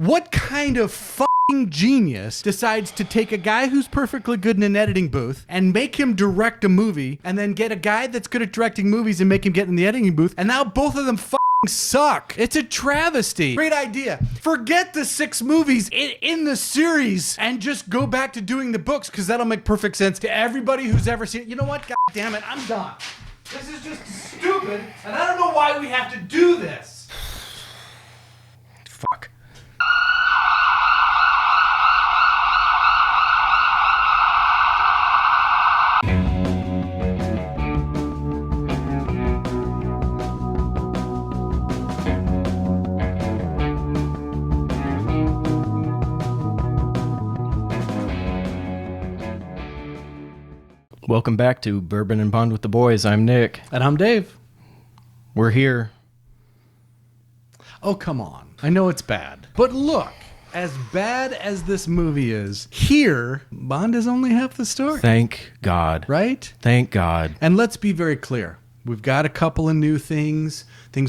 What kind of fucking genius decides to take a guy who's perfectly good in an editing booth and make him direct a movie, and then get a guy that's good at directing movies and make him get in the editing booth, and now both of them suck? It's a travesty. Great idea. Forget the 6 movies in the series and just go back to doing the books, because that'll make perfect sense to everybody who's ever seen it. You know what? God damn it, I'm done. This is just stupid, and I don't know why we have to do this. Fuck. Welcome back to Bourbon and Bond with the Boys. I'm Nick. And I'm Dave. We're here. Oh, come on. I know it's bad. But look, as bad as this movie is, here, Bond is only half the story. Thank God. Right? Thank God. And let's be very clear. We've got a couple of new things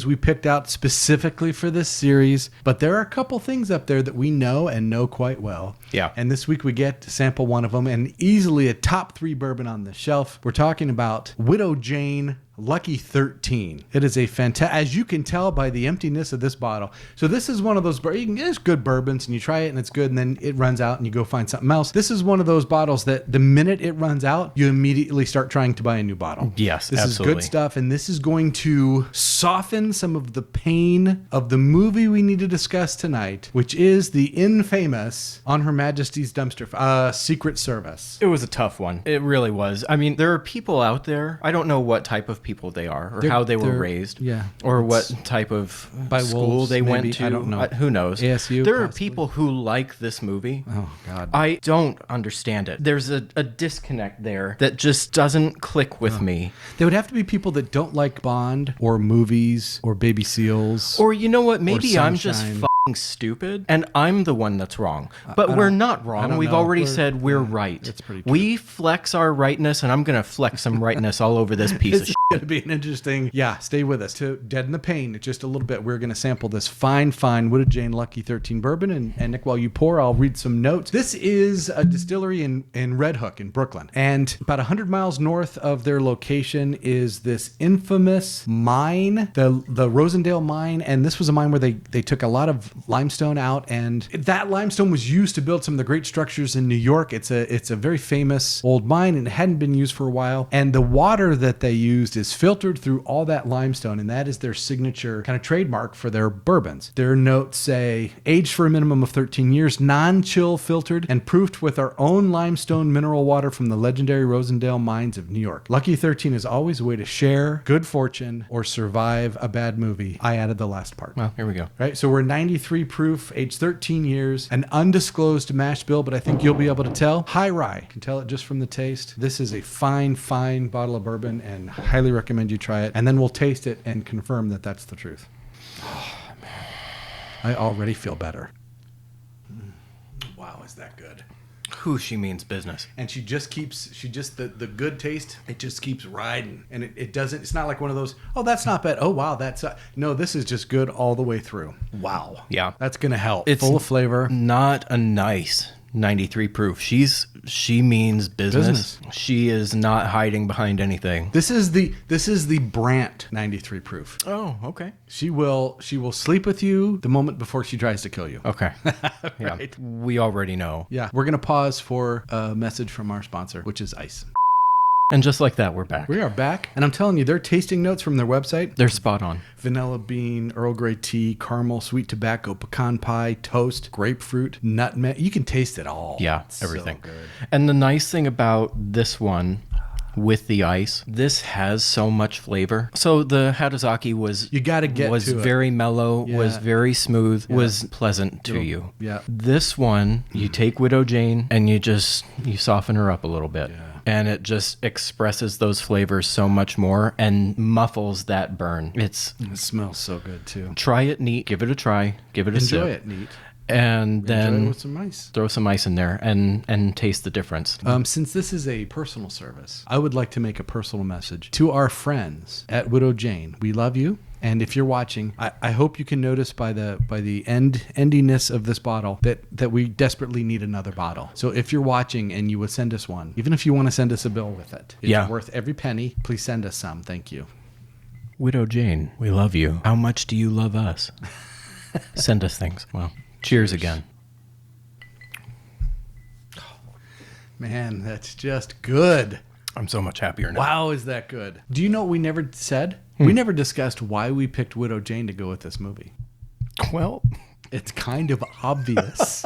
we picked out specifically for this series, but there are a couple things up there that we know and know quite well. Yeah. And this week we get to sample one of them, and easily a top 3 bourbon on the shelf. We're talking about Widow Jane Lucky 13. It is a fantastic, as you can tell by the emptiness of this bottle. So this is one of those, you can get good bourbons and you try it and it's good, and then it runs out and you go find something else. This is one of those bottles that the minute it runs out, you immediately start trying to buy a new bottle. Yes, this absolutely. is good stuff, and this is going to soften some of the pain of the movie we need to discuss tonight, which is the infamous On Her Majesty's Dumpster Secret Service. It was a tough one. It really was. I mean, there are people out there, I don't know what type of people they are, or how they were raised, or what type of school wolves, they maybe. went to. I don't know. Who knows? ASU, there are possibly. people who like this movie. Oh, God. I don't understand it. There's a disconnect there that just doesn't click with me. There would have to be people that don't like Bond or movies or Baby Seals. Or you know what? Maybe I'm just Sunshine. fucking stupid and I'm the one that's wrong. But we're not wrong. We've already said we're right. That's pretty true. We flex our rightness, and I'm going to flex some rightness all over this piece of shit. It's going to be an interesting, stay with us to deaden the pain just a little bit. We're going to sample this fine Widow Jane Lucky 13 bourbon. And Nick, while you pour, I'll read some notes. This is a distillery in Red Hook in Brooklyn. And about 100 miles north of their location is this infamous mine, the Rosendale mine. And this was a mine where they took a lot of limestone out. And that limestone was used to build some of the great structures in New York. It's a very famous old mine, and it hadn't been used for a while. And the water that they used is filtered through all that limestone, and that is their signature kind of trademark for their bourbons. Their notes say, aged for a minimum of 13 years, non-chill filtered, and proofed with our own limestone mineral water from the legendary Rosendale mines of New York. Lucky 13 is always a way to share good fortune or survive a bad movie. I added the last part. Well, here we go. Right, so we're 93 proof, aged 13 years, an undisclosed mash bill, but I think you'll be able to tell. High rye. You can tell it just from the taste. This is a fine bottle of bourbon, and highly recommend you try it. And then we'll taste it and confirm that that's the truth. Oh, man. I already feel better. Wow, is that good? Who she means business. And the good taste, it just keeps riding. And it doesn't, it's not like one of those, oh, that's not bad. Oh, wow, no, this is just good all the way through. Wow. Yeah. That's going to help. It's full of flavor. Not a nice 93 proof. She means business. She is not hiding behind anything. This is the Brandt 93 proof. Oh, okay. She will sleep with you the moment before she tries to kill you. Okay. Yeah. Right. We already know. Yeah. We're going to pause for a message from our sponsor, which is Ice. And just like that, we're back. We are back. And I'm telling you, their tasting notes from their website, They're spot on. vanilla bean, Earl Grey tea, caramel, sweet tobacco, pecan pie, toast, grapefruit, nutmeg. You can taste it all. Yeah, It's everything. So good. And the nice thing about this one with the ice, this has so much flavor. So the Hadazaki was You got to get was to it. very mellow, Yeah. was very smooth, was pleasant to you. Yeah. This one, you take Widow Jane and you soften her up a little bit. Yeah. And it just expresses those flavors so much more and muffles that burn. It smells so good too. Try it neat, give it a try, give it a sip. Enjoy it neat. And Enjoy it then with some ice. throw some ice in there and taste the difference. Since this is a personal service, I would like to make a personal message to our friends at Widow Jane. We love you. And if you're watching, I hope you can notice by the endiness of this bottle that we desperately need another bottle. So if you're watching and you would send us one, even if you want to send us a bill with it, it's worth every penny. Please send us some. Thank you. Widow Jane, we love you. How much do you love us? Send us things. Well, cheers again. Man, that's just good. I'm so much happier now. Wow, is that good. Do you know what we never said? We never discussed why we picked Widow Jane to go with this movie. Well, it's kind of obvious.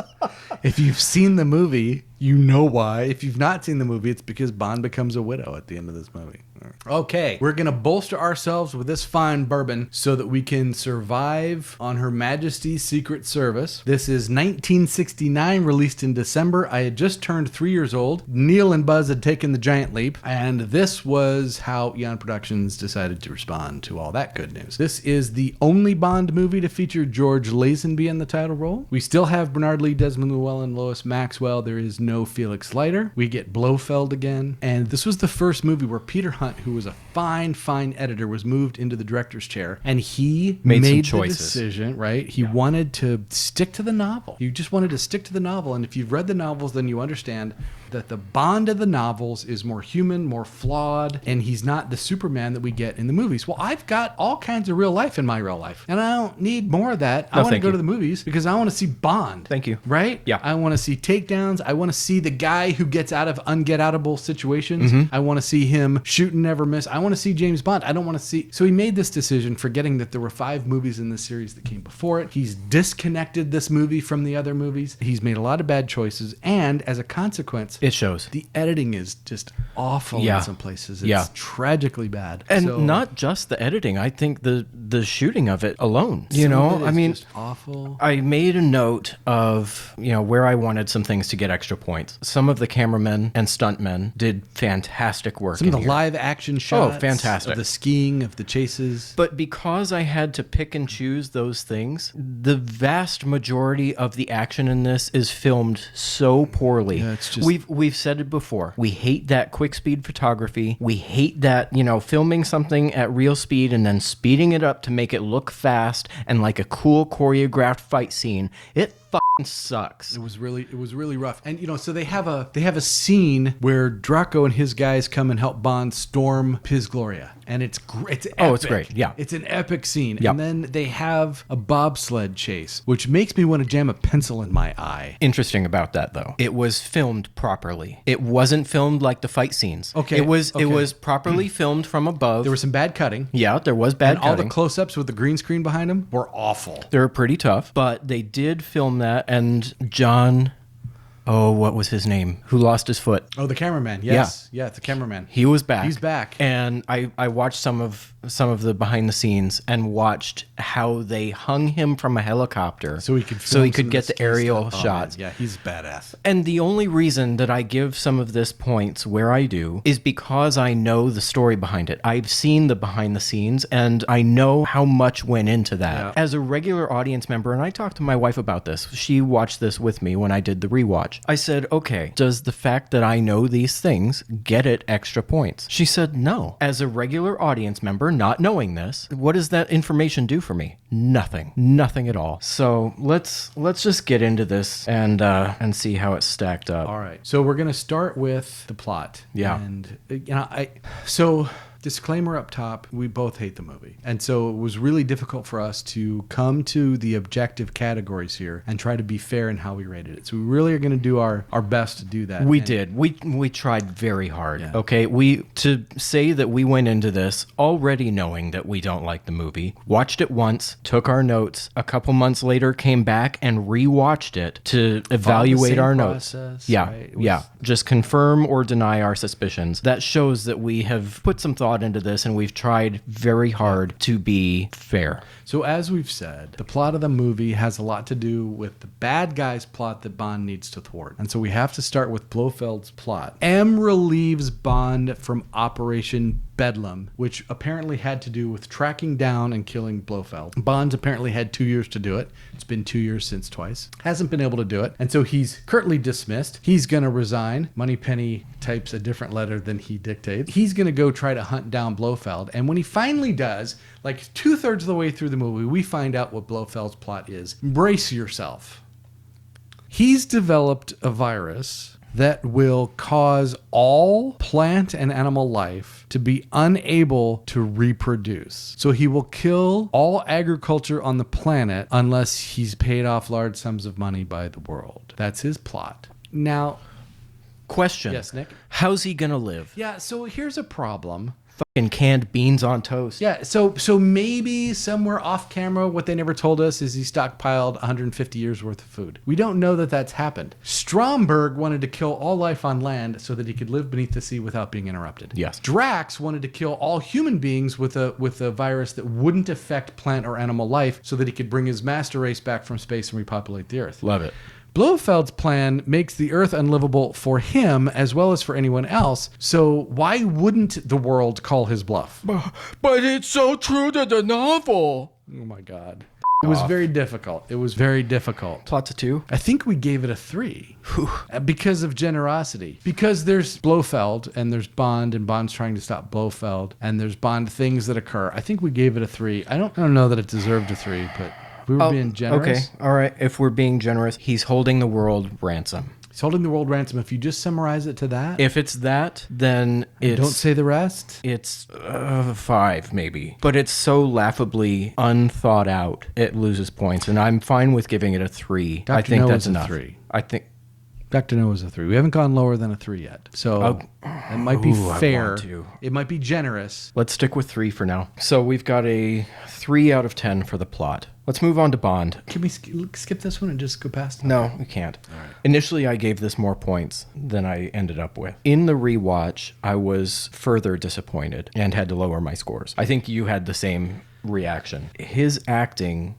If you've seen the movie, you know why. If you've not seen the movie, it's because Bond becomes a widow at the end of this movie. Okay, we're going to bolster ourselves with this fine bourbon so that we can survive on Her Majesty's Secret Service. This is 1969, released in December. I had just turned 3 years old. Neil and Buzz had taken the giant leap, and this was how Eon Productions decided to respond to all that good news. This is the only Bond movie to feature George Lazenby in the title role. We still have Bernard Lee, Desmond Llewellyn, Lois Maxwell. There is no Felix Leiter. We get Blofeld again, and this was the first movie where Peter Hunt, who was a fine editor, was moved into the director's chair, and he made the decision, right? He wanted to stick to the novel. He just wanted to stick to the novel, and if you've read the novels, then you understand that the Bond of the novels is more human, more flawed, and he's not the Superman that we get in the movies. Well, I've got all kinds of real life in my real life, and I don't need more of that. I want to go to the movies because I want to see Bond. Thank you. Right? Yeah. I want to see takedowns. I want to see the guy who gets out of unget-outable situations. I want to see him shoot and never miss. I want to see James Bond. I don't want to see... So he made this decision, forgetting that there were 5 movies in the series that came before it. He's disconnected this movie from the other movies. He's made a lot of bad choices, and as a consequence... It shows. The editing is just awful in some places. It's tragically bad. And not just the editing. I think the shooting of it alone. You know, I mean, just awful. I made a note of, where I wanted some things to get extra points. Some of the cameramen and stuntmen did fantastic work. Some of the live action shots. Oh, fantastic. Of the skiing, of the chases. But because I had to pick and choose those things, the vast majority of the action in this is filmed so poorly. Yeah, it's just... We've said it before. We hate that quick speed photography. We hate that, filming something at real speed and then speeding it up to make it look fast and like a cool choreographed fight scene. It fucking sucks. It was really rough. And so they have a scene where Draco and his guys come and help Bond storm Piz Gloria. And it's great. It's epic. Oh, it's great. Yeah. It's an epic scene. Yep. And then they have a bobsled chase, which makes me want to jam a pencil in my eye. Interesting about that, though. It was filmed properly. It wasn't filmed like the fight scenes. Okay. It was properly filmed from above. There was some bad cutting. Yeah, there was bad cutting. All the close-ups with the green screen behind them were awful. They were pretty tough, but they did film that, and John... Oh, what was his name? Who lost his foot? Oh, the cameraman. Yes. Yeah, the cameraman. He was back. He's back. And I watched some of the behind the scenes and watched how they hung him from a helicopter so he could get the aerial shots. Yeah, he's badass. And the only reason that I give some of this points where I do is because I know the story behind it. I've seen the behind the scenes and I know how much went into that. Yeah. As a regular audience member, and I talked to my wife about this. She watched this with me when I did the rewatch. I said, okay, does the fact that I know these things get it extra points? She said, no. As a regular audience member, not knowing this, what does that information do for me? Nothing at all. So let's just get into this and see how it's stacked up. All right. So we're gonna start with the plot. Yeah. And disclaimer up top, we both hate the movie. And so it was really difficult for us to come to the objective categories here and try to be fair in how we rated it. So we really are going to do our best to do that. We did. We tried very hard. Yeah. Okay. To say that we went into this already knowing that we don't like the movie, watched it once, took our notes, a couple months later came back and rewatched it to evaluate our notes. Yeah. Right? Yeah. Just confirm or deny our suspicions. That shows that we have put some thought into this and we've tried very hard to be fair. So as we've said, the plot of the movie has a lot to do with the bad guy's plot that Bond needs to thwart. And so we have to start with Blofeld's plot. M relieves Bond from Operation Bedlam, which apparently had to do with tracking down and killing Blofeld. Bond's apparently had 2 years to do it. It's been 2 years since twice. Hasn't been able to do it. And so he's currently dismissed. He's going to resign. Moneypenny types a different letter than he dictates. He's going to go try to hunt down Blofeld. And when he finally does, like 2/3 of the way through the movie, we find out what Blofeld's plot is. Brace yourself. He's developed a virus that will cause all plant and animal life to be unable to reproduce. So he will kill all agriculture on the planet unless he's paid off large sums of money by the world. That's his plot. Now, question. Yes, Nick? How's he gonna live? Yeah, so here's a problem. Fucking canned beans on toast. Yeah, so maybe somewhere off camera, what they never told us is he stockpiled 150 years worth of food. We don't know that that's happened. Stromberg wanted to kill all life on land so that he could live beneath the sea without being interrupted. Yes. Drax wanted to kill all human beings with a virus that wouldn't affect plant or animal life so that he could bring his master race back from space and repopulate the Earth. Love it. Blofeld's plan makes the Earth unlivable for him as well as for anyone else, so why wouldn't the world call his bluff? But it's so true to the novel. Oh my God. It was very difficult. It was very difficult. Plot to 2. I think we gave it a 3 because of generosity. Because there's Blofeld and there's Bond and Bond's trying to stop Blofeld and there's Bond things that occur. I think we gave it a 3. I don't know that it deserved a 3, but we were being generous. Okay, all right. If we're being generous, he's holding the world ransom. He's holding the world ransom. If you just summarize it to that. If it's that, then it's... Don't say the rest. It's 5, maybe. But it's so laughably unthought out, it loses points. And I'm fine with giving it a 3. Dr. I think No that's is a enough. 3. I think... Dr. No is a 3. We haven't gone lower than a 3 yet. So it might be fair. I want to. It might be generous. Let's stick with 3 for now. So we've got a 3 out of 10 for the plot. Let's move on to Bond. Can we skip this one and just go past it? No, we can't. All right. Initially, I gave this more points than I ended up with. In the rewatch, I was further disappointed and had to lower my scores. I think you had the same reaction. His acting...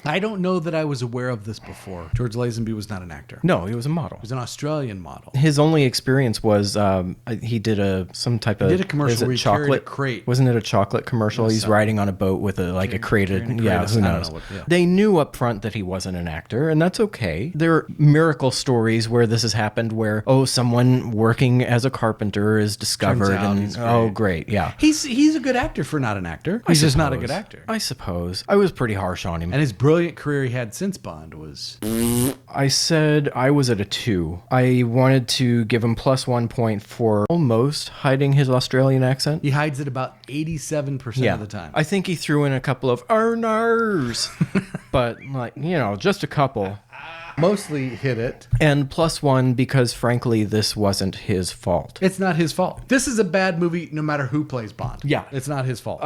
I don't know that I was aware of this before. George Lazenby was not an actor. No, he was a model. He was an Australian model. His only experience was he did some type of... He did a commercial where he carried a crate. Wasn't it a chocolate commercial? He's riding on a boat with a crated... Yeah, who knows? They knew up front that he wasn't an actor, and that's okay. There are miracle stories where this has happened where, someone working as a carpenter is discovered and... great, yeah. He's a good actor for not an actor. He's just not a good actor. I suppose. I was pretty harsh on him. And his brilliant career he had since Bond was... I said I was at a 2. I wanted to give him +1 point for almost hiding his Australian accent. He hides it about 87% of the time. I think he threw in a couple of "ners," but just a couple. Mostly hit it. And +1 because, frankly, this wasn't his fault. It's not his fault. This is a bad movie no matter who plays Bond. Yeah. It's not his fault.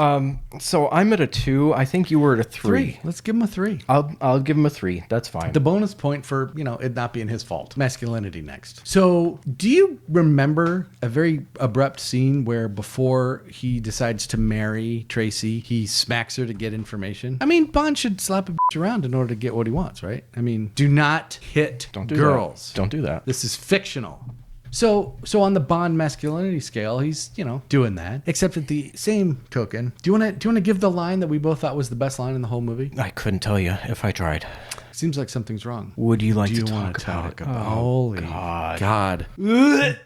So I'm at a 2. I think you were at a 3. Let's give him a 3. I'll give him a 3. That's fine. The bonus point for, it not being his fault. Masculinity next. So do you remember a very abrupt scene where before he decides to marry Tracy, he smacks her to get information? I mean, Bond should slap a bitch around in order to get what he wants, right? I mean, do not hit girls. Don't do that. This is fictional. So on the Bond masculinity scale, he's, doing that. Except at the same token, do you want to give the line that we both thought was the best line in the whole movie? I couldn't tell you if I tried. Seems like something's wrong. Would you like to wanna talk about it? Holy God.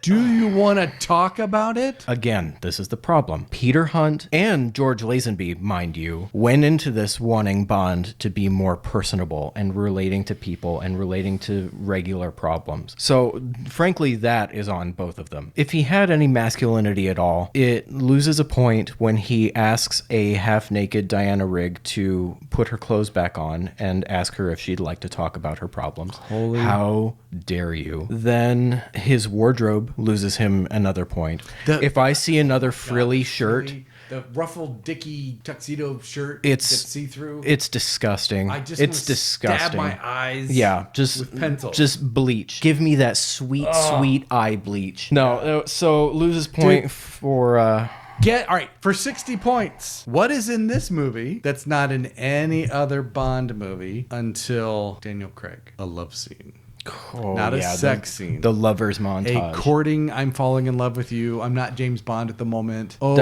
Do you want to talk about it? Again, this is the problem. Peter Hunt and George Lazenby, mind you, went into this wanting Bond to be more personable and relating to people and relating to regular problems. So, frankly, that is on both of them. If he had any masculinity at all, it loses a point when he asks a half-naked Diana Rigg to put her clothes back on and ask her if she'd like to talk about her problems. How dare you? Then his wardrobe loses him another point. If I see another frilly shirt... The ruffled dicky tuxedo shirt that's see-through. It's disgusting. It's disgusting. Stab my eyes. Yeah, with pencil. Just bleach. Give me that sweet eye bleach. No, so loses point for... All right, for 60 points. What is in this movie that's not in any other Bond movie until Daniel Craig? A love scene. Oh, Not a sex scene. The lovers montage. A courting, I'm falling in love with you. I'm not James Bond at the moment. Oh,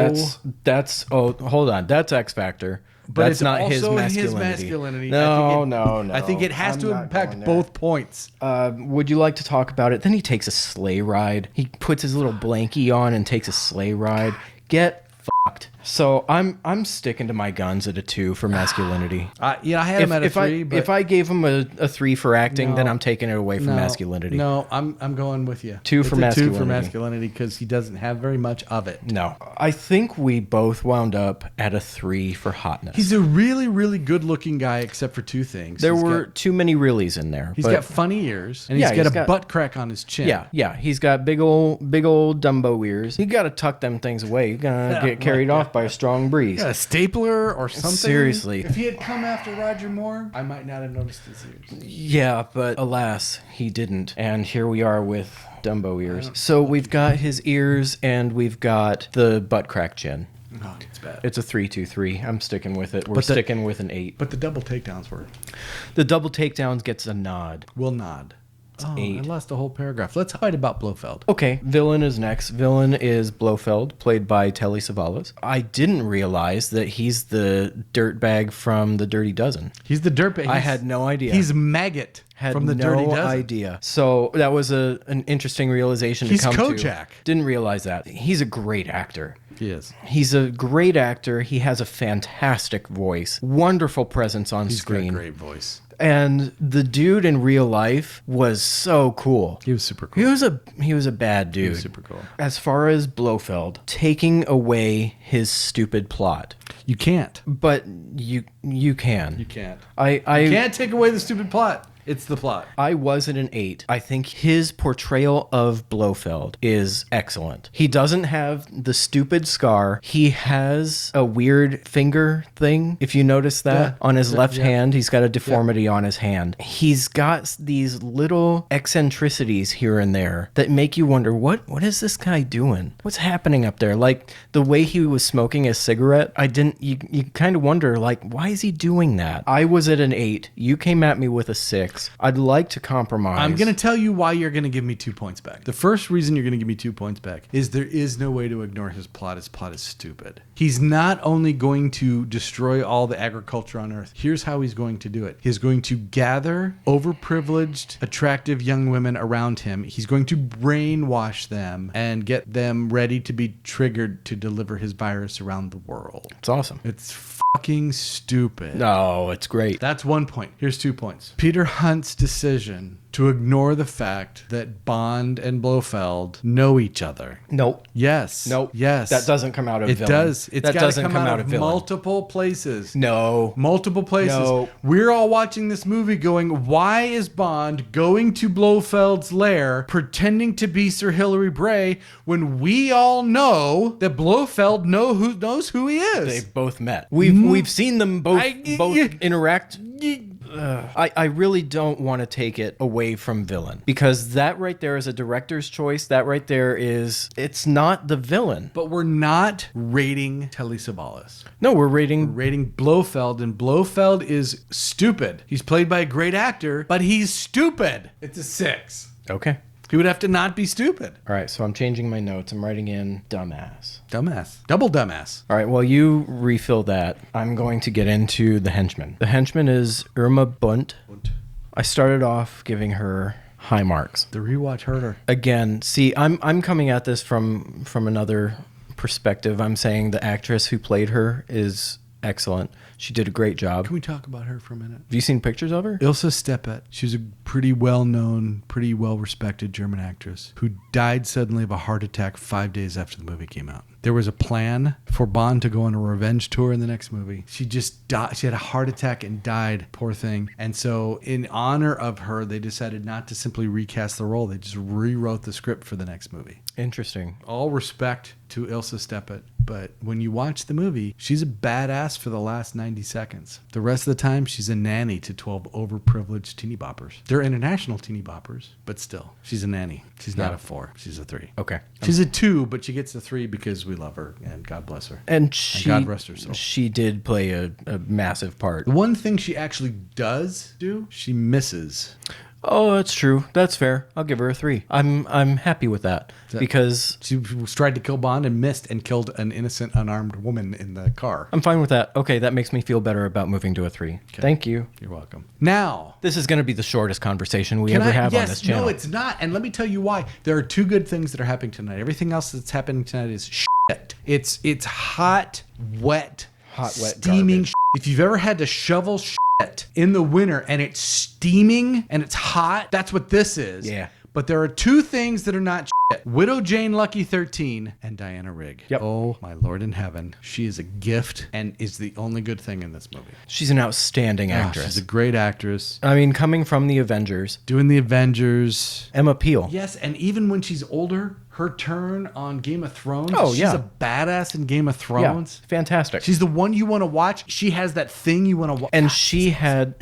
that's hold on. That's X Factor. but That's it's not also his masculinity. No. No. I think it has I'm to not impact going there. both points. Would you like to talk about it? Then he takes a sleigh ride. He puts his little blankie on and takes a sleigh ride. Get fucked. So I'm sticking to my guns at a 2 for masculinity. Yeah, I had him at a 3. But if I gave him a 3 for acting, then I'm taking it away from masculinity. No, I'm going with you. 2 It's for a masculinity. 2 for masculinity because he doesn't have very much of it. No. I think we both wound up at a 3 for hotness. He's a really, really good-looking guy, except for 2 things. There were too many realies in there. He's got funny ears, and he's got a butt crack on his chin. Yeah. He's got big old Dumbo ears. You got to tuck them things away. You're gonna get carried off by a strong breeze. Yeah, a stapler or something. Seriously. If he had come after Roger Moore, I might not have noticed his ears. Yeah, but alas, he didn't. And here we are with Dumbo ears. So we've got his ears and we've got the butt crack chin. No, it's bad. It's a 3-2-3. I'm sticking with it. We're sticking with an 8. But the double takedowns were. The double takedowns gets a nod. Will nod. Oh, 8. I lost a whole paragraph. Let's fight about Blofeld. Okay, villain is next. Villain is Blofeld, played by Telly Savalas. I didn't realize that he's the dirtbag from the Dirty Dozen. He's the dirtbag. I had no idea. He's Maggot from the Dirty Dozen. Idea. So that was an interesting realization He's to come Kojak. to. Didn't realize that. He's a great actor. He is. He's a great actor. He has a fantastic voice. Wonderful presence on screen. He's got a great voice. And the dude in real life was so cool. He was super cool. He was a bad dude. He was super cool. As far as Blofeld, taking away his stupid plot. You can't. But you can. You can't. I You can't take away the stupid plot. It's the plot. I was at an 8. I think his portrayal of Blofeld is excellent. He doesn't have the stupid scar. He has a weird finger thing, if you notice that. On his left hand, he's got a deformity on his hand. He's got these little eccentricities here and there that make you wonder, what is this guy doing? What's happening up there? Like the way he was smoking a cigarette, you kind of wonder, like, why is he doing that? I was at an 8. You came at me with a 6. I'd like to compromise. I'm going to tell you why you're going to give me 2 points back. The first reason you're going to give me 2 points back is there is no way to ignore his plot. His plot is stupid. He's not only going to destroy all the agriculture on Earth. Here's how he's going to do it. He's going to gather overprivileged, attractive young women around him. He's going to brainwash them and get them ready to be triggered to deliver his virus around the world. It's awesome. It's fucking stupid. No, it's great. That's 1 point. Here's 2 points. Peter Hunt's decision to ignore the fact that Bond and Blofeld know each other. Nope. Yes. Nope. Yes. That doesn't come out of it villain. Does. It's that got doesn't to come out of villain. multiple places. No. Multiple places. No. We're all watching this movie going, why is Bond going to Blofeld's lair pretending to be Sir Hilary Bray when we all know that Blofeld knows who he is? They've both met. We've seen them both interact. I really don't want to take it away from villain, because that right there is a director's choice. That right there it's not the villain. But we're not rating Telly Savalas. No, we're rating Blofeld, and Blofeld is stupid. He's played by a great actor, but he's stupid. It's a 6. Okay. He would have to not be stupid. All right, so I'm changing my notes. I'm writing in dumbass. Dumbass. Double dumbass. All right, well, you refill that. I'm going to get into the henchman. The henchman is Irma Bunt. I started off giving her high marks. The rewatch hurt her. Again, see, I'm coming at this from another perspective. I'm saying the actress who played her is excellent. She did a great job. Can we talk about her for a minute? Have you seen pictures of her? Ilse Steppet. She was a pretty well-known, pretty well-respected German actress who died suddenly of a heart attack 5 days after the movie came out. There was a plan for Bond to go on a revenge tour in the next movie. She just died. She had a heart attack and died, poor thing. And so in honor of her, they decided not to simply recast the role. They just rewrote the script for the next movie. Interesting. All respect to Ilse Steppet, but when you watch the movie, she's a badass for the last 90 seconds. The rest of the time, she's a nanny to 12 overprivileged teeny boppers. They're international teeny boppers, but still, she's a nanny. She's not a 4. She's a 3. Okay. She's a 2, but she gets a 3 because we love her, and God bless her. And God rest her soul. She did play a massive part. The one thing she actually does do, she misses. Oh, that's true. That's fair. I'll give her a 3. I'm happy with that because She tried to kill Bond and missed and killed an innocent, unarmed woman in the car. I'm fine with that. Okay, that makes me feel better about moving to a 3. Thank you. You're welcome. Now, This is going to be the shortest conversation we ever have on this channel. No, it's not. And let me tell you why. There are 2 good things that are happening tonight. Everything else that's happening tonight is shit. It's hot, wet, steaming garbage. shit. If you've ever had to shovel shit in the winter and it's steaming and it's hot, that's what this is. Yeah. But there are 2 things that are not shit. Widow Jane Lucky 13 and Diana Rigg. Yep. Oh, my Lord in heaven. She is a gift and is the only good thing in this movie. She's an outstanding actress. She's a great actress. I mean, coming from the Avengers, Doing the Avengers. Emma Peel. Yes, and even when she's older, her turn on Game of Thrones. Oh, she's yeah. a badass in Game of Yeah, Thrones. fantastic. She's the one you want to watch. She has that thing you want to watch. And she had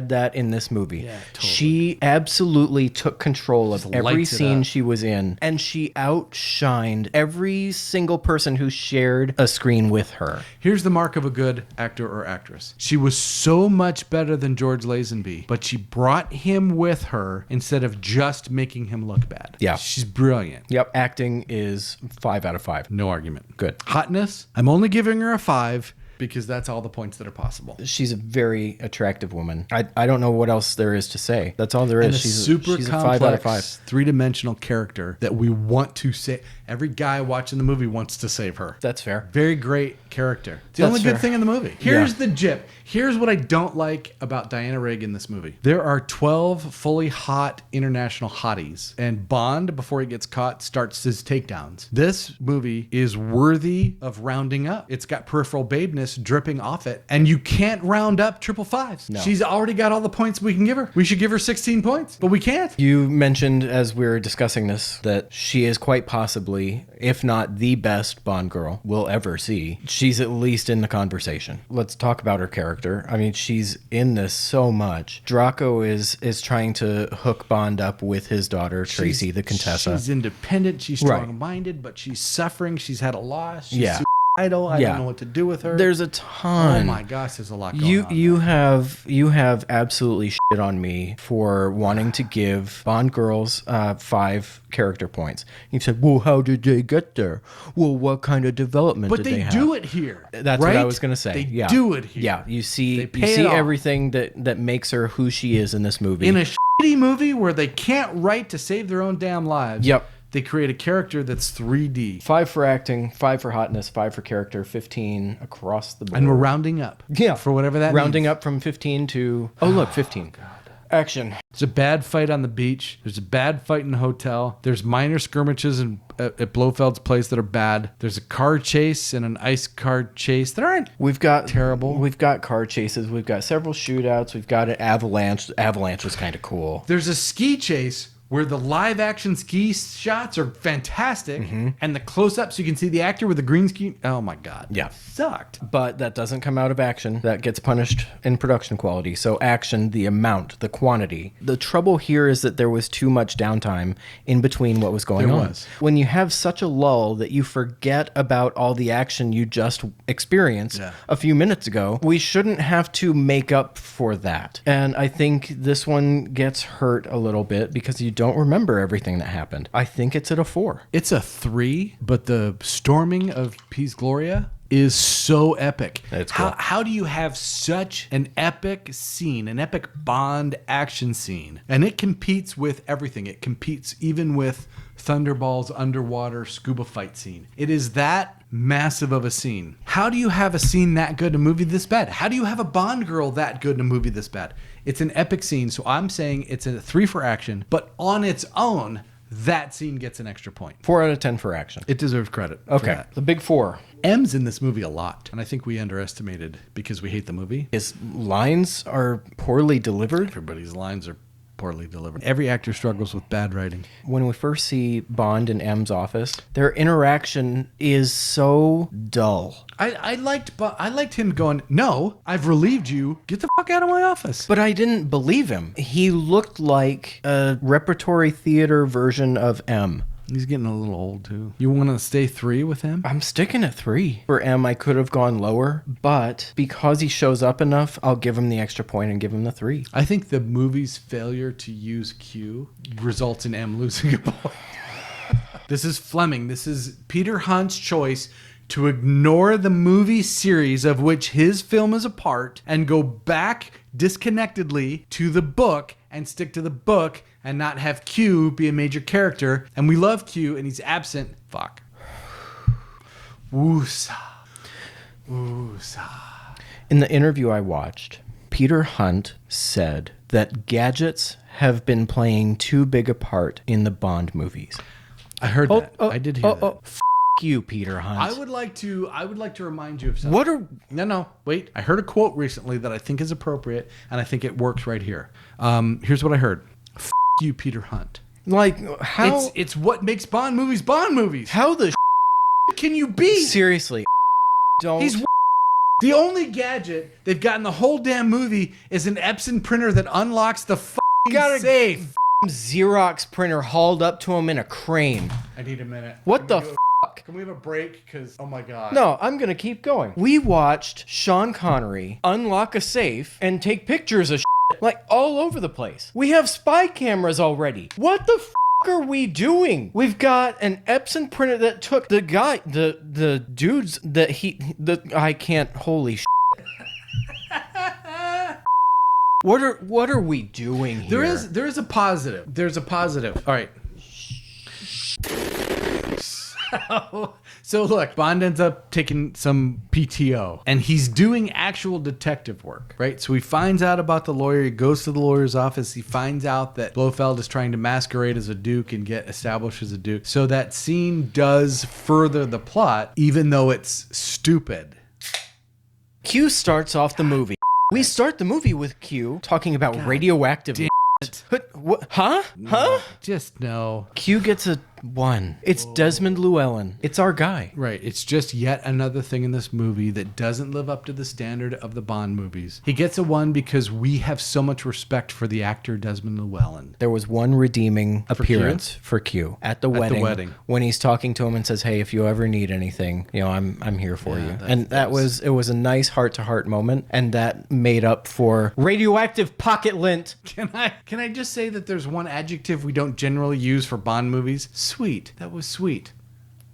that in this movie. Yeah, totally. She absolutely took control of Just every lights it scene up. she was in, and she outshined every single person who shared a screen with her. Here's the mark of a good actor or actress. She was so much better than George Lazenby, but she brought him with her instead of just making him look bad. Yeah. She's brilliant. Yep, acting is 5 out of 5. No argument. Good. Hotness, I'm only giving her a 5 because that's all the points that are possible. She's a very attractive woman. I don't know what else there is to say. That's all there is. And a super she's complex, a 5 out of 5. three-dimensional character that we want to save. Every guy watching the movie wants to save her. That's fair. Very great character. It's the That's only good fair. thing in the movie. Here's the jip. Here's what I don't like about Diana Rigg in this movie. There are 12 fully hot international hotties, and Bond, before he gets caught, starts his takedowns. This movie is worthy of rounding up. It's got peripheral babeness dripping off it, and you can't round up 555s. No. She's already got all the points we can give her. We should give her 16 points, but we can't. You mentioned as we were discussing this that she is quite possibly, if not the best Bond girl we'll ever see. She's at least in the conversation. Let's talk about her character. I mean, she's in this so much. Draco is trying to hook Bond up with his daughter, Tracy, the Contessa. She's independent. She's Right. strong-minded, but she's suffering. She's had a loss. She's Yeah. suicidal. I Yeah. don't know what to do with her. There's a ton. Oh my gosh, there's a lot going on. You have absolutely shit on me for wanting to give Bond girls 5 character points. You said, well, how did they get there? Well, what kind of development But did they have? do it here. That's right? what I was going to say. They Yeah. do it here. Yeah, you see pay it off. everything that makes her who she is in this movie. In a shitty movie where they can't write to save their own damn lives. Yep. They create a character that's 3D. 5 for acting, 5 for hotness, 5 for character, 15 across the board. And we're rounding up. Yeah. For whatever that rounding means. up from 15 to 15. Action. There's a bad fight on the beach. There's a bad fight in the hotel. There's minor skirmishes at Blofeld's place that are bad. There's a car chase and an ice car chase that aren't We've got terrible. We've got car chases. We've got several shootouts. We've got an avalanche. Avalanche was kind of cool. There's a ski chase where the live action ski shots are fantastic, and the close ups you can see the actor with the green screen. Oh my god, Yeah. sucked. But that doesn't come out of action. That gets punished in production quality. So action, the amount, the quantity. The trouble here is that there was too much downtime in between what was going There on. was. When you have such a lull that you forget about all the action you just experienced a few minutes ago, we shouldn't have to make up for that. And I think this one gets hurt a little bit because you don't remember everything that happened. I think it's at a 4. It's a 3, but the storming of Peace Gloria is so epic. It's cool. How do you have such an epic scene, an epic Bond action scene, and it competes with everything? It competes even with Thunderball's underwater scuba fight scene. It is that massive of a scene. How do you have a scene that good in a movie this bad? How do you have a Bond girl that good in a movie this bad? It's an epic scene, so I'm saying it's a 3 for action, but on its own, that scene gets an extra point. 4 out of 10 for action. It deserves credit. For Okay. that. The big 4. M's in this movie a lot, and I think we underestimated because we hate the movie. His lines are poorly delivered. Everybody's lines are poorly delivered. Every actor struggles with bad writing. When we first see Bond in M's office, their interaction is so dull. I liked him going, no, I've relieved you. Get the fuck out of my office. But I didn't believe him. He looked like a repertory theater version of M. He's getting a little old too. You want to stay 3 with him? I'm sticking at 3. For M, I could have gone lower, but because he shows up enough, I'll give him the extra point and give him the 3. I think the movie's failure to use Q results in M losing a point. This is Fleming. This is Peter Hunt's choice to ignore the movie series of which his film is a part and go back disconnectedly to the book and stick to the book and not have Q be a major character. And we love Q and he's absent. Fuck. Woosa. Woosa. In the interview I watched, Peter Hunt said that gadgets have been playing too big a part in the Bond movies. I heard that. I did hear that. F*** you, Peter Hunt. I would like to remind you of something. No, wait. I heard a quote recently that I think is appropriate, and I think it works right here. Here's what I heard. F*** you, Peter Hunt. Like, how? It's what makes Bond movies Bond movies. How the can you be? Seriously. Don't. He's the only gadget they've got in the whole damn movie is an Epson printer that unlocks the safe. Xerox printer hauled up to him in a crane. I need a minute. What the fuck? Can we have a break? Because, oh my God. No, I'm going to keep going. We watched Sean Connery unlock a safe and take pictures of like all over the place. We have spy cameras already. What the are we doing? We've got an Epson printer that took the guy, the dudes that I can't, holy shit. What are we doing here? There is a positive. There's a positive. All right. So look, Bond ends up taking some PTO and he's doing actual detective work, right? So he finds out about the lawyer. He goes to the lawyer's office. He finds out that Blofeld is trying to masquerade as a duke and get established as a duke. So that scene does further the plot, even though it's stupid. Q starts off the movie. We start the movie with Q talking about radioactive. What? Huh? Huh? Just no. Q gets a 1. It's Desmond Llewellyn. It's our guy. Right. It's just yet another thing in this movie that doesn't live up to the standard of the Bond movies. He gets a 1 because we have so much respect for the actor Desmond Llewellyn. There was one redeeming appearance for Q at the wedding when he's talking to him and says, "Hey, if you ever need anything, I'm here for you." And it was a nice heart-to-heart moment, and that made up for radioactive pocket lint. Can I just say that there's one adjective we don't generally use for Bond movies? Sweet. That was sweet.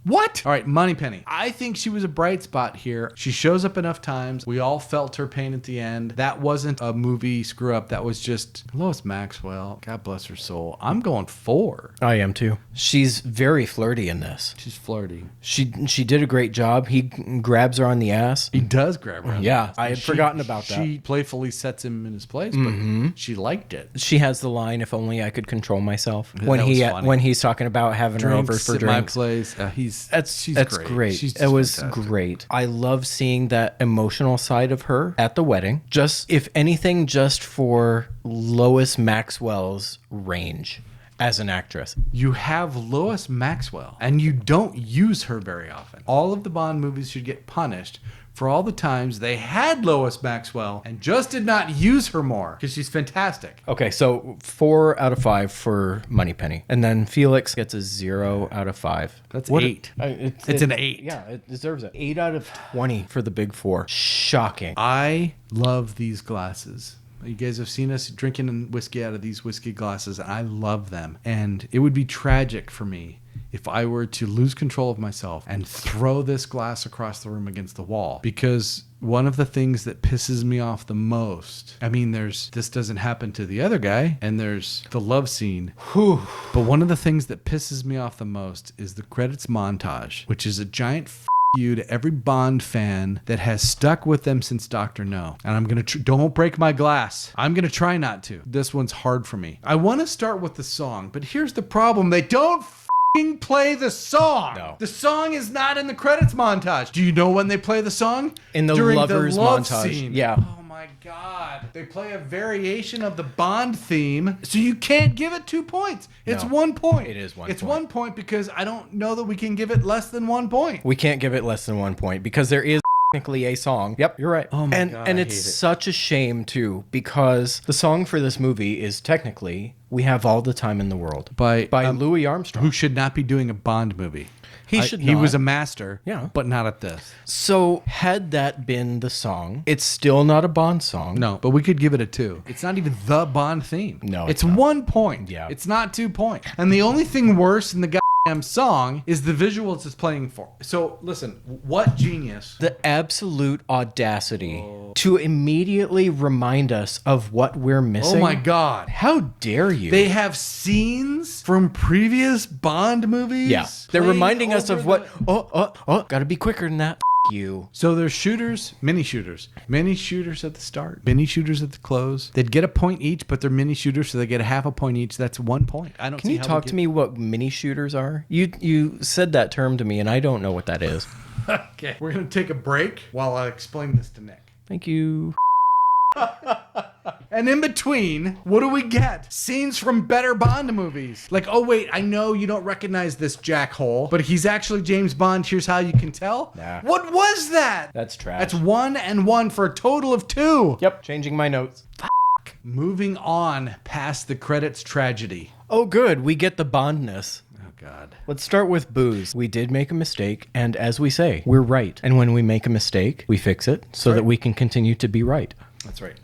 What? All right, Moneypenny. I think she was a bright spot here. She shows up enough times. We all felt her pain at the end. That wasn't a movie screw up. That was just Lois Maxwell. God bless her soul. I'm going 4. I am too. She's very flirty in this. She's flirty. She did a great job. He grabs her on the ass. He does grab her on the ass. I had forgotten about that. She playfully sets him in his place, but she liked it. She has the line, "If only I could control myself." When he's talking about having her over for drinks. At my place. That's great. Great. It was fantastic. Great. I love seeing that emotional side of her at the wedding. Just, if anything, just for Lois Maxwell's range as an actress. You have Lois Maxwell, and you don't use her very often. All of the Bond movies should get punished for all the times they had Lois Maxwell and just did not use her more, because she's fantastic. Okay, so 4 out of 5 for Moneypenny. And then Felix gets a 0 out of 5. That's 8. It's an 8. Yeah, it deserves it. 8 out of 20 for the big 4. Shocking. I love these glasses. You guys have seen us drinking whiskey out of these whiskey glasses, and I love them. And it would be tragic for me if I were to lose control of myself and throw this glass across the room against the wall. Because one of the things that pisses me off the most, this doesn't happen to the other guy, and there's the love scene. Whew. But one of the things that pisses me off the most is the credits montage, which is a giant you to every Bond fan that has stuck with them since Dr. No. And I'm going to don't break my glass. I'm going to try not to. This one's hard for me. I want to start with the song, but here's the problem. They don't play the song. No. The song is not in the credits montage. Do you know when they play the song? In the During lovers the love montage. Scene. Yeah. Oh my God. They play a variation of the Bond theme, so you can't give it 2 points. It's 1 point. It is 1 point. It's 1 point because I don't know that we can give it less than 1 point. We can't give it less than 1 point because there is technically a song. Yep, you're right. Oh my and God, and I it's hate it. such a shame too, because the song for this movie is technically "We Have All the Time in the World" By Louis Armstrong. who should not be doing a Bond movie. He should He not. was a master, Yeah. but not at this. So had that been the song, it's still not a Bond song. No, but we could give it a 2. It's not even the Bond theme. No, it's it's not. 1 point. Yeah. It's not 2 points. And the only thing worse than the goddamn song is the visuals it's playing for. So listen, what genius? The absolute audacity to immediately remind us of what we're missing. Oh my God. How dare you? They have scenes from previous Bond movies. Yeah. They're playing reminding us over of what, gotta be quicker than that. You. So there's shooters, mini shooters at the start, mini shooters at the close. They'd get a point each, but they're mini shooters, so they get a half a point each. That's 1 point. I don't. Can you talk to me what mini shooters are? You said that term to me, and I don't know what that is. Okay, we're gonna take a break while I explain this to Nick. Thank you. And in between, what do we get? Scenes from better Bond movies. Like, oh wait, I know you don't recognize this jackhole, but he's actually James Bond. Here's how you can tell. Nah. What was that? That's trash. That's 1 and 1 for a total of 2. Yep. Changing my notes. Moving on past the credits tragedy. Oh, good. We get the Bondness. Oh God. Let's start with booze. We did make a mistake, and as we say, we're right. And when we make a mistake, we fix it so that we can continue to be right. That's right.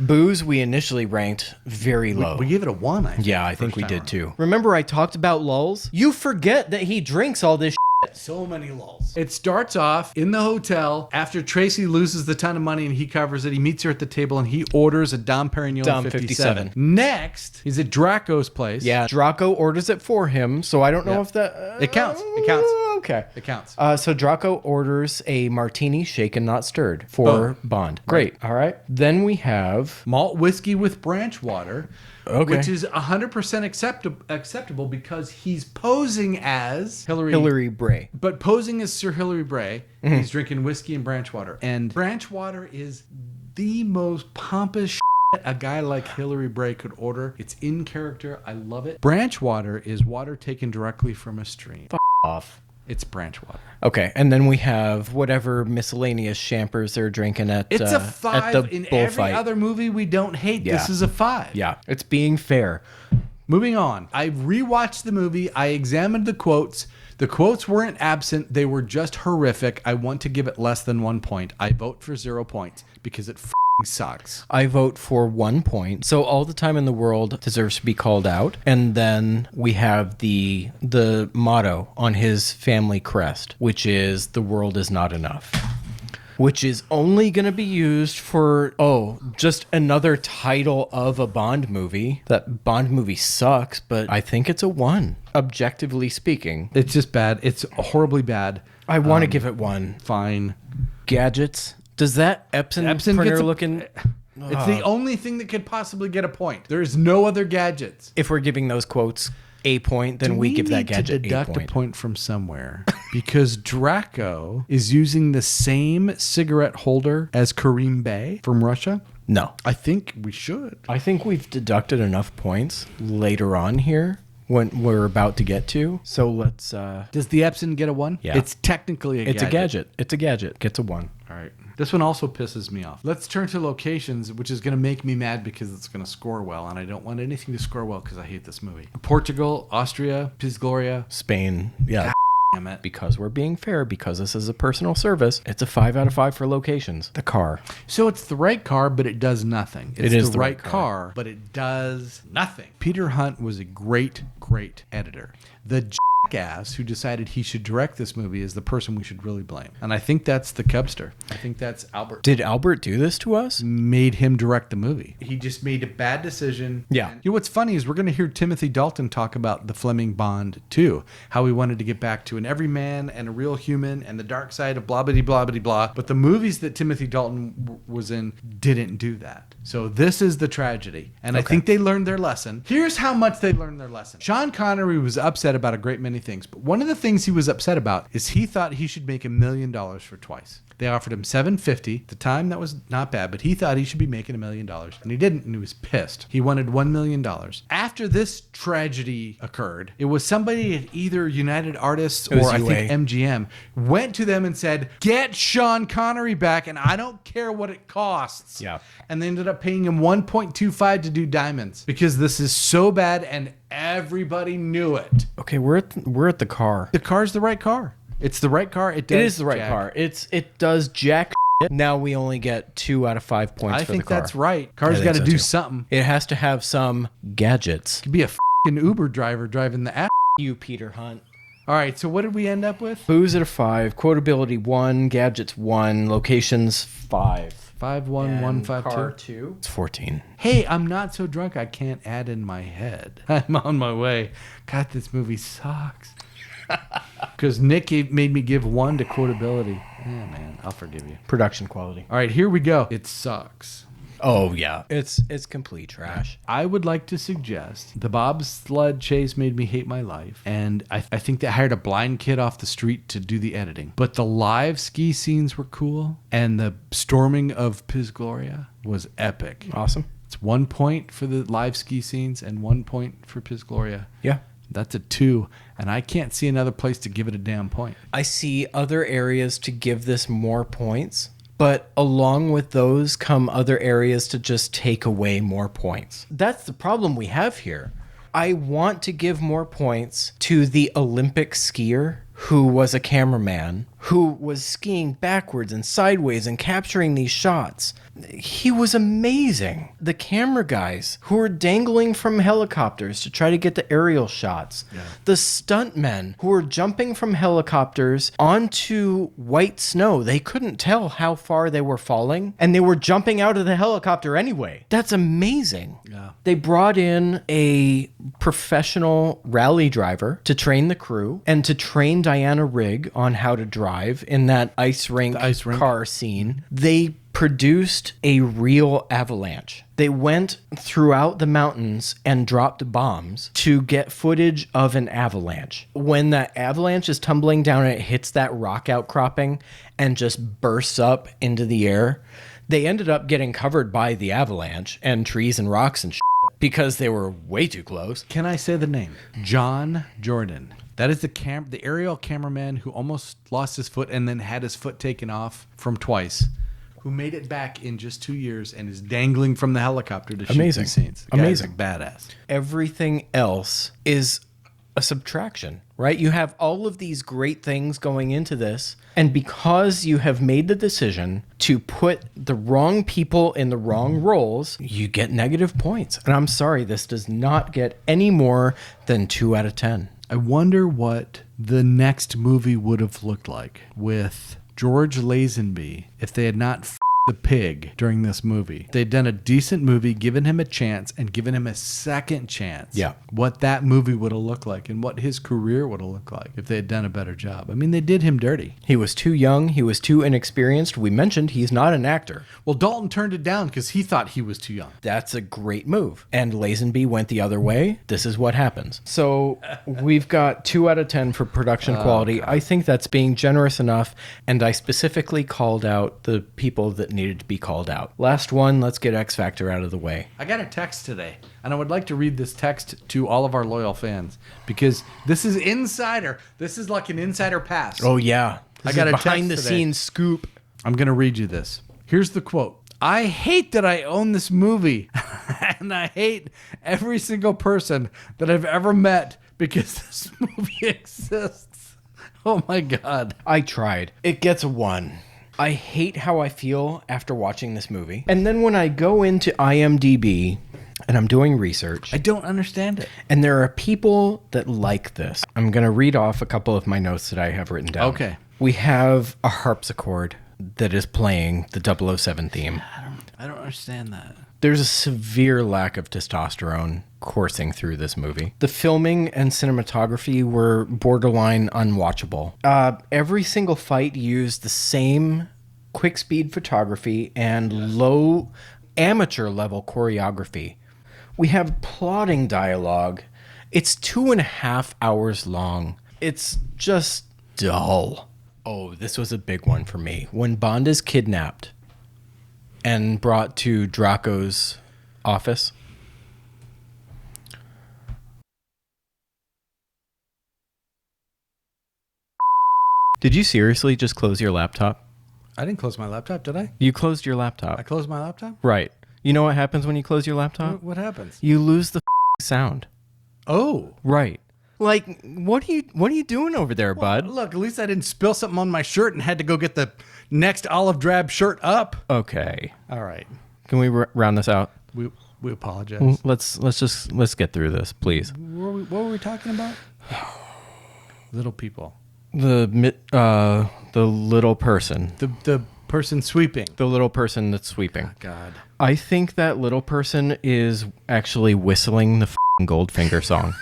Booze, we initially ranked very low. We gave it a 1, I think. Yeah, I think we first time did too. Remember I talked about lulls? You forget that he drinks all this So many lulls. It starts off in the hotel after Tracy loses the ton of money and he covers it. He meets her at the table and he orders a Dom Perignon Dom 57. 57. Next, he's at Draco's place. Yeah, Draco orders it for him, so I don't know if that... It counts. It counts. Okay. It counts. So Draco orders a martini shaken, not stirred for Bond. Great. All right. Then we have... Malt whiskey with branch water. Okay. Which is 100% acceptable because he's posing as Hilary Bray. But posing as Sir Hilary Bray, he's drinking whiskey and branch water. And branch water is the most pompous shit a guy like Hilary Bray could order. It's in character. I love it. Branch water is water taken directly from a stream. Off. It's branch water. Okay, and then we have whatever miscellaneous champers they're drinking at It's a at 5. the In bullfight. every other movie we don't hate, Yeah. this is a 5. Yeah, it's being fair. Moving on. I rewatched the movie. I examined the quotes. The quotes weren't absent. They were just horrific. I want to give it less than 1 point. I vote for 0 points because it sucks. I vote for 1 point. So all the time in the world deserves to be called out. And then we have the motto on his family crest, which is "The world is not enough." Which is only going to be used for, just another title of a Bond movie. That Bond movie sucks, but I think it's a 1, objectively speaking. It's just bad. It's horribly bad. I want to give it 1. Fine. Gadgets. Does that Epson printer gets a- looking... It's the only thing that could possibly get a point. There's no other gadgets. If we're giving those quotes a point, then we give that gadget to deduct a point. a point from somewhere because Draco is using the same cigarette holder as Kareem Bey from Russia. No. I think we should. I think we've deducted enough points later on here when we're about to get to. So let's... Does the Epson get a 1? Yeah. It's technically a gadget. It's a gadget. It's a gadget. Gets a 1. All right. This one also pisses me off. Let's turn to locations, which is going to make me mad because it's going to score well, and I don't want anything to score well because I hate this movie. Portugal, Austria, Piz Gloria. Spain. Yeah. Damn it. Because we're being fair, because this is a personal service, it's a 5 out of 5 for locations. The car. So it's the right car, but it does nothing. It's It is the right car, but it does nothing. Peter Hunt was a great, great editor. The jackass who decided he should direct this movie is the person we should really blame. And I think that's the Cubster. I think that's Albert. Did Albert do this to us? Made him direct the movie. He just made a bad decision. Yeah. And, what's funny is we're going to hear Timothy Dalton talk about the Fleming Bond too. How he wanted to get back to an everyman and a real human and the dark side of blah blah blah blah blah. But the movies that Timothy Dalton was in didn't do that. So this is the tragedy. And I think they learned their lesson. Here's how much they learned their lesson. Sean Connery was upset about a great many things, but one of the things he was upset about is he thought he should make $1 million for Twice. They offered him $750. At the time, that was not bad, but he thought he should be making $1 million. And he didn't, and he was pissed. He wanted $1 million. After this tragedy occurred, it was somebody at either United Artists or I think MGM went to them and said, get Sean Connery back, and I don't care what it costs. Yeah. And they ended up paying him $1.25 to do Diamonds because this is so bad and everybody knew it. Okay, we're at the car. The car's the right car. It's the right car. It is the right car. It does jack shit. Now we only get 2 out of 5 points for the car. I think that's right. Car's got to do something. It has to have some gadgets. It could be a fucking Uber driver driving the app. You, Peter Hunt. All right, so what did we end up with? Booze at a 5, quotability 1, gadgets 1, locations 5. 51152. Car 2. It's 14. Hey, I'm not so drunk I can't add in my head. I'm on my way. God, this movie sucks. Because Nick made me give 1 to quotability. Yeah, man, I'll forgive you. Production quality. All right, here we go. It sucks. Oh, yeah. It's complete trash. I would like to suggest the bobsled chase made me hate my life. And I think they hired a blind kid off the street to do the editing. But the live ski scenes were cool. And the storming of Piz Gloria was epic. Awesome. It's 1 point for the live ski scenes and 1 point for Piz Gloria. Yeah. That's a 2. And I can't see another place to give it a damn point. I see other areas to give this more points. But along with those come other areas to just take away more points. That's the problem we have here. I want to give more points to the Olympic skier who was a cameraman, who was skiing backwards and sideways and capturing these shots. He was amazing. The camera guys who were dangling from helicopters to try to get the aerial shots. Yeah. The stuntmen who were jumping from helicopters onto white snow. They couldn't tell how far they were falling, and they were jumping out of the helicopter anyway. That's amazing. Yeah. They brought in a professional rally driver to train the crew and to train Diana Rigg on how to drive in that ice rink car scene. They produced a real avalanche. They went throughout the mountains and dropped bombs to get footage of an avalanche. When that avalanche is tumbling down and it hits that rock outcropping and just bursts up into the air, they ended up getting covered by the avalanche and trees and rocks and shit because they were way too close. Can I say the name? John Jordan. That is the aerial cameraman who almost lost his foot and then had his foot taken off from twice, who made it back in just 2 years and is dangling from the helicopter to shoot these scenes. Amazing. Badass. Everything else is a subtraction, right? You have all of these great things going into this, and because you have made the decision to put the wrong people in the wrong roles, you get negative points. And I'm sorry, this does not get any more than 2 out of 10. I wonder what the next movie would have looked like with George Lazenby if they had not the pig during this movie. They'd done a decent movie, given him a chance, and given him a second chance. Yeah. What that movie would have looked like and what his career would have looked like if they had done a better job. I mean, they did him dirty. He was too young. He was too inexperienced. We mentioned he's not an actor. Well, Dalton turned it down because he thought he was too young. That's a great move. And Lazenby went the other way. This is what happens. So we've got 2 out of 10 for production quality. God. I think that's being generous enough. And I specifically called out the people that needed to be called out. Last one, let's get X Factor out of the way. I got a text today, and I would like to read this text to all of our loyal fans because this is insider. This is like an insider pass. Oh, yeah. I got a behind the scenes scoop. I'm going to read you this. Here's the quote. I hate that I own this movie, and I hate every single person that I've ever met because this movie exists. Oh, my God. I tried. It gets a 1. I hate how I feel after watching this movie. And then when I go into IMDb and I'm doing research, I don't understand it. And there are people that like this. I'm going to read off a couple of my notes that I have written down. Okay. We have a harpsichord that is playing the 007 theme. I don't understand that. There's a severe lack of testosterone coursing through this movie. The filming and cinematography were borderline unwatchable. Every single fight used the same quick speed photography and low amateur level choreography. We have plotting dialogue. It's 2.5 hours long. It's just dull. Oh, this was a big one for me. When Bond is kidnapped and brought to Draco's office. Did you seriously just close your laptop? I didn't close my laptop, did I? You closed your laptop. I closed my laptop? Right. You know what happens when you close your laptop? What happens? You lose the sound. Oh. Right. Like, what are you doing over there, bud? Look, at least I didn't spill something on my shirt and had to go get the next olive drab shirt up. Okay. All right. Can we round this out? We apologize. Let's get through this, please. What were we talking about? Little people. The little person. The person sweeping. The little person that's sweeping. Oh, God. I think that little person is actually whistling the Goldfinger song.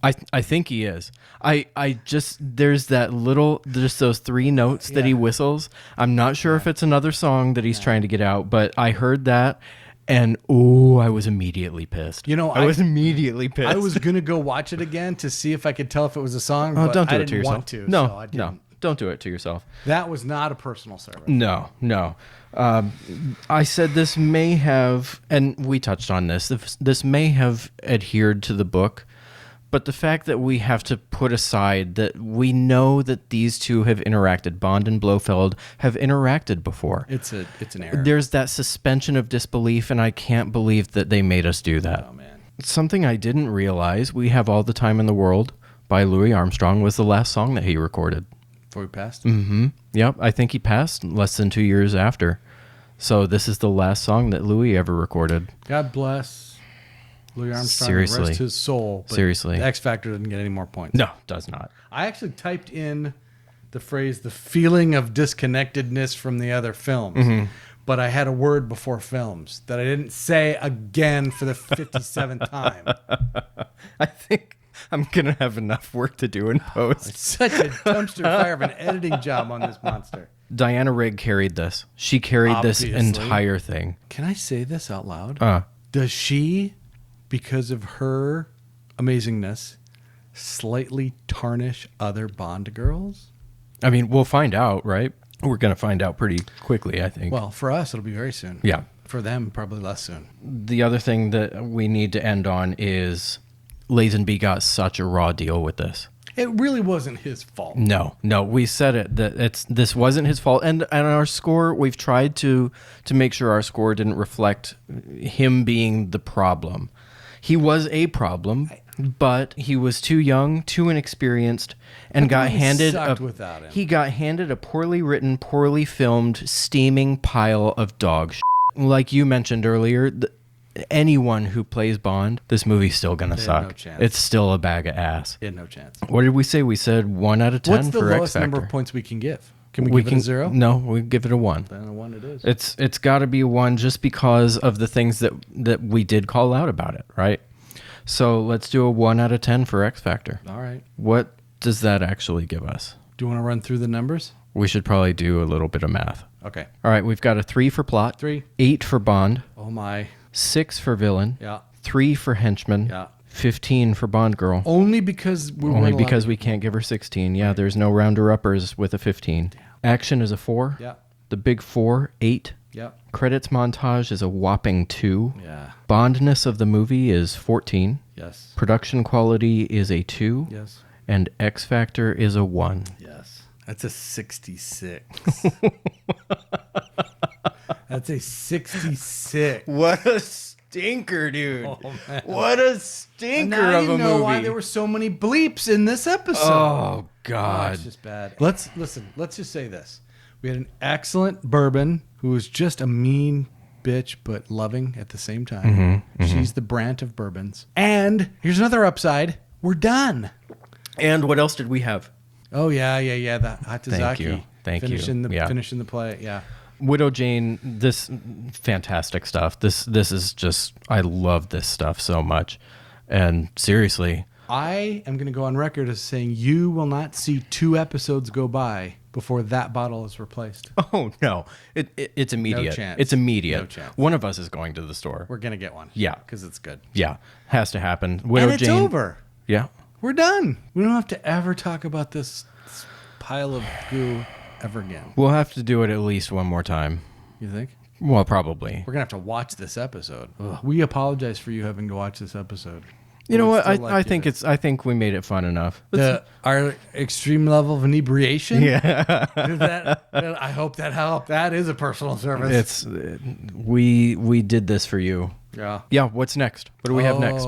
I think he is. I just there's those 3 notes that he whistles. I'm not sure if it's another song that he's trying to get out, but I heard that and I was immediately pissed. I was immediately pissed. I was gonna go watch it again to see if I could tell if it was a song. Oh, but don't do I it to didn't yourself. want to. No, so I didn't. no, don't do it to yourself. That was not a personal service. No. I said this may have, and we touched on this. This may have adhered to the book. But the fact that we have to put aside that we know that these two have interacted, Bond and Blofeld have interacted before. It's an error. There's that suspension of disbelief, and I can't believe that they made us do that. Oh, man. Something I didn't realize, We Have All the Time in the World by Louis Armstrong was the last song that he recorded. Before he passed? Mm-hmm. Yep, I think he passed less than 2 years after. So this is the last song that Louis ever recorded. God bless Louis Armstrong. Seriously. Rest his soul. But Seriously. The X Factor didn't get any more points. No, does not. I actually typed in the phrase, the feeling of disconnectedness from the other films. Mm-hmm. But I had a word before films that I didn't say again for the 57th time. I think I'm going to have enough work to do in post. It's such a dumpster fire of an editing job on this monster. Diana Rigg carried this. She carried Obviously. this entire thing. Can I say this out loud? Does she, because of her amazingness, slightly tarnish other Bond girls? I mean, we'll find out, right? We're going to find out pretty quickly, I think. Well, for us, it'll be very soon. Yeah. For them, probably less soon. The other thing that we need to end on is Lazenby got such a raw deal with this. It really wasn't his fault. No, we said it that this wasn't his fault, and our score, we've tried to make sure our score didn't reflect him being the problem. He was a problem, but he was too young, too inexperienced, and got handed without him. He got handed a poorly written, poorly filmed, steaming pile of dog shit. Like you mentioned earlier, anyone who plays Bond, this movie's still gonna suck. No chance. It's still a bag of ass. He had no chance. What did we say? We said 1 out of 10 What's the for X lowest Factor. number of points we can give? Can we give it a 0? No, we give it a 1. Then a 1 it is. It's got to be a 1 just because of the things that we did call out about it, right? So let's do a 1 out of 10 for X Factor. All right. What does that actually give us? Do you want to run through the numbers? We should probably do a little bit of math. Okay. All right, we've got a 3 for plot. 3. 8 for Bond. Oh, my. 6 for villain. Yeah. 3 for henchman. Yeah. 15 for Bond girl. Only because we can't give her 16. Yeah, there's no rounder-uppers with a 15. Damn. Action is a 4. Yeah. The big 4, 8. Yeah. Credits montage is a whopping 2. Yeah. Bondness of the movie is 14. Yes. Production quality is a 2. Yes. And X Factor is a 1. Yes. That's a 66. That's a 66. What a stinker, dude. Oh, man. What a stinker now of a you know movie. why there were so many bleeps in this episode. Oh, God. It's just bad. Let's just say this. We had an excellent Bourbon who was just a mean bitch but loving at the same time. She's the Brant of bourbons. And here's another upside. We're done. And what else did we have? Oh yeah. The Hatazaki. Thank you. Finishing the play. Yeah. Widow Jane, this fantastic stuff. This is just, I love this stuff so much. And seriously, I am going to go on record as saying you will not see 2 episodes go by before that bottle is replaced. oh no, it's immediate. No chance. It's immediate. No chance. One of us is going to the store. We're going to get one. Yeah. Because it's good. Yeah, has to happen. Widow and it's Jane, over. Yeah. We're done. We don't have to ever talk about this pile of goo ever again. We'll have to do it at least one more time. You think? Well, probably. We're going to have to watch this episode. Ugh. We apologize for you having to watch this episode. You know what? Still I think I think we made it fun enough. Our extreme level of inebriation. Yeah. I hope that helped. That is a personal service. We did this for you. Yeah. Yeah. What's next? What do we have next?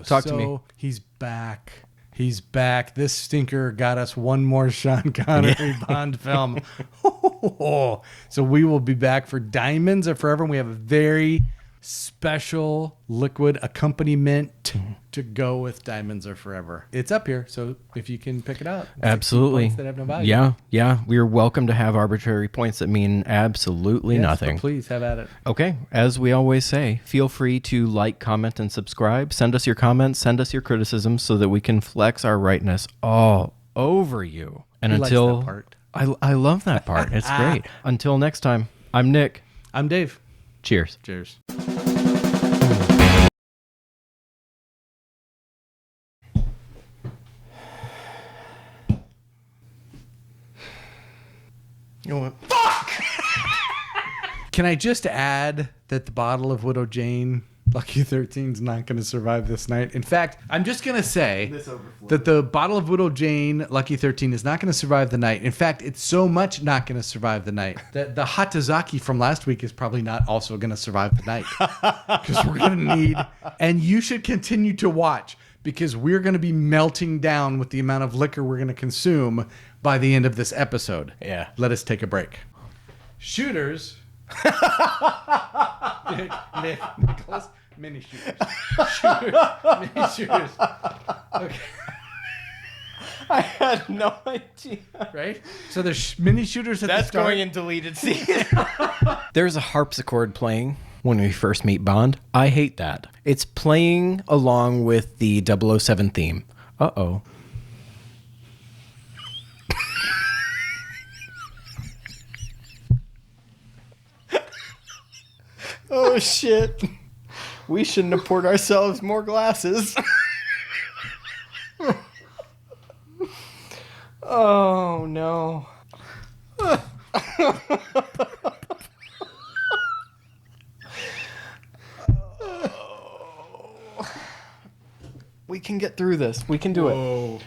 Talk to me. He's back. He's back. This stinker got us one more Sean Connery Bond film. So we will be back for Diamonds Are Forever. And we have a very special liquid accompaniment to go with Diamonds Are Forever. It's up here, so if you can pick it up. Absolutely. That have no value. Yeah. We're welcome to have arbitrary points that mean absolutely nothing. Please have at it. Okay. As we always say, feel free to like, comment, and subscribe. Send us your comments. Send us your criticisms so that we can flex our rightness all over you. And He until likes that part. I love that part. It's great. Until next time, I'm Nick. I'm Dave. Cheers. Cheers. You know what? Fuck! Can I just add that the bottle of Widow Jane Lucky 13 is not going to survive this night? In fact, I'm just going to say that the bottle of Widow Jane Lucky 13 is not going to survive the night. In fact, it's so much not going to survive the night that the Hatazaki from last week is probably not also going to survive the night. Because we're going to need... And you should continue to watch because we're going to be melting down with the amount of liquor we're going to consume by the end of this episode. Yeah. Let us take a break. Shooters... Nicholas, mini shooters. Mini shooters. Okay. I had no idea. Right? So there's mini shooters at the start. Going in deleted scene. There's a harpsichord playing when we first meet Bond. I hate that. It's playing along with the 007 theme. Uh-oh. Oh, shit. We shouldn't have poured ourselves more glasses. Oh, no. We can get through this. We can do it.